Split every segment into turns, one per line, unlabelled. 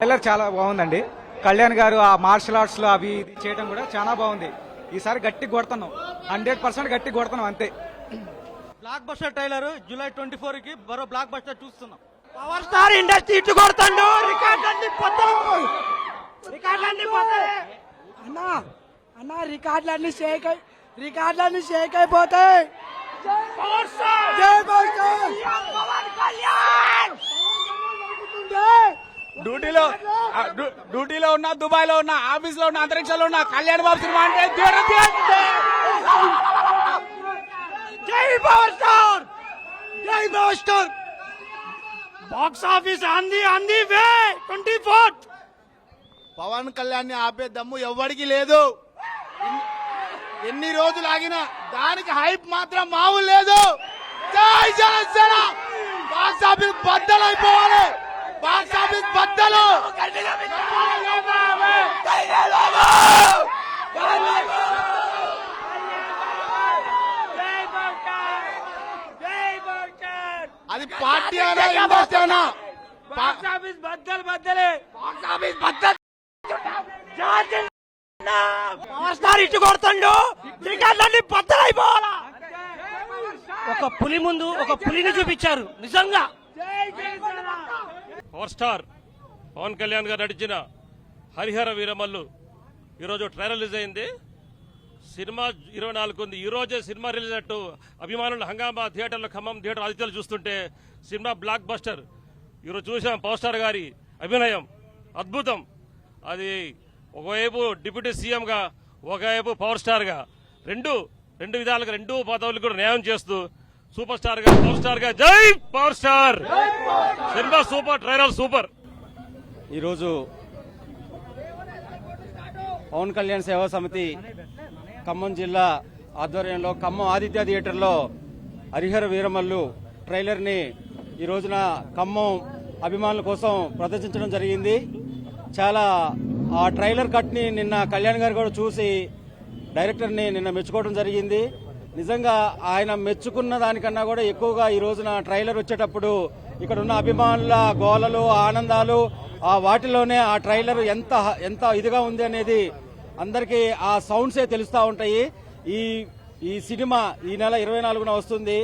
Trailer చాలా బాగుందండి. కళ్యాణ్ గారు ఆ మార్షల్ ఆర్ట్స్ లో అవి ఇది చేయడం కూడా చాలా బాగుంది. ఈసారి గట్టి కొడుతున్నాం, 100% గట్టి కొడుతున్నాం అంతే.
బ్లాక్ బస్టర్ ట్రైలర్ జూలై 24 కి మరో బ్లాక్ బస్టర్ చూస్తున్నాం.
పవర్ స్టార్ ఇండస్ట్రీ ఇటు కొడుతాడు. రికార్డులన్నీ అన్నా అన్నా రికార్డులన్నీ షేక్ అయిపోతాయి. జై పవర్ స్టార్.
డ్యూటీలో ఉన్నా, దుబాయ్ లో ఉన్నా, ఆఫీస్ లో ఉన్నా, అంతరిక్షంలో ఉన్నా, కళ్యాణ్ బాబు సినిమా అంటే
జై పవర్ స్టార్. జై పవర్ స్టార్. బాక్స్ ఆఫీస్ అంది వే 24th.
పవన్ కళ్యాణ్ ని ఆపే దమ్ము ఎవ్వడికి లేదు. ఎన్ని రోజులు ఆగినా దానికి హైప్ మాత్రం మామూలు లేదు. జై జనసేన. బాక్స్ ఆఫీస్ బద్దలైపోవాలి. బాక్స్ ఆఫీస్ బద్దలు. అది పార్టీ అయినా ఇండస్ట్రీ అయినా
బాక్స్ ఆఫీస్ బద్దలే. బాక్స్ ఆఫీస్ బద్దలు. పవర్ స్టార్ ఇటు కొడుతాడు. రికార్డులన్నీ బద్దలైపోవాలా. ఒక పులి ముందు ఒక పులిని చూపించారు నిజంగా.
పవర్ స్టార్ పవన్ కళ్యాణ్ గారు నటించిన హరిహర వీరమల్లు ఈరోజు ట్రైలర్ రిలీజ్ అయింది. సినిమా 24 ఉంది. ఈ రోజే సినిమా రిలీజ్ అయినట్టు అభిమానులు హంగామా థియేటర్లో, ఖమ్మం థియేటర్ ఆదిత్యాలు చూస్తుంటే సినిమా బ్లాక్ బస్టర్. ఈరోజు చూసాం పవర్ స్టార్ గారి అభినయం అద్భుతం. అది ఒకవైపు డిప్యూటీ సీఎంగా, ఒకవైపు పవర్ స్టార్ గా, రెండు విధాలుగా రెండు పదవులు కూడా న్యాయం చేస్తూ సూపర్ స్టార్ గా, పవర్ స్టార్ గా జై power star. Cinema super, trailer super.
ఈరోజు పవన్ కళ్యాణ్ సేవా సమితి ఖమ్మం జిల్లా ఆధ్వర్యంలో ఖమ్మం ఆదిత్య థియేటర్లో హరిహర వీరమల్లు ట్రైలర్ని ఈ రోజున ఖమ్మం అభిమానుల కోసం ప్రదర్శించడం జరిగింది. చాలా ఆ ట్రైలర్ కట్ని నిన్న కళ్యాణ్ గారు కూడా చూసి డైరెక్టర్ని నిన్న మెచ్చుకోవడం జరిగింది. నిజంగా ఆయన మెచ్చుకున్న దానికన్నా కూడా ఎక్కువగా ఈ రోజున ట్రైలర్ వచ్చేటప్పుడు ఇక్కడ ఉన్న అభిమానుల గోలలు, ఆనందాలు, ఆ వాటిలోనే ఆ ట్రైలర్ ఎంత ఇదిగా ఉంది అనేది అందరికీ ఆ సౌండ్సే తెలుస్తూ ఉంటాయి. ఈ సినిమా ఈ నెల 24న వస్తుంది.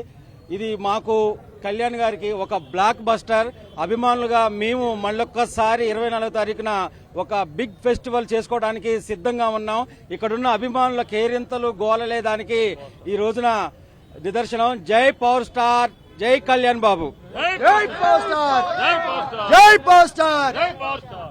ఇది మాకు కళ్యాణ్ గారికి ఒక బ్లాక్ బస్టర్. అభిమానులుగా మేము మళ్ళొక్కసారి 24వ తారీఖున ఒక బిగ్ ఫెస్టివల్ చేసుకోవడానికి సిద్ధంగా ఉన్నాం. ఇక్కడున్న అభిమానుల కేరింతలు, గోలలే దానికి ఈ రోజున నిదర్శనం. జై పవర్ స్టార్. జై కళ్యాణ్ బాబు.
జై పవర్ స్టార్.
జై పవర్ స్టార్.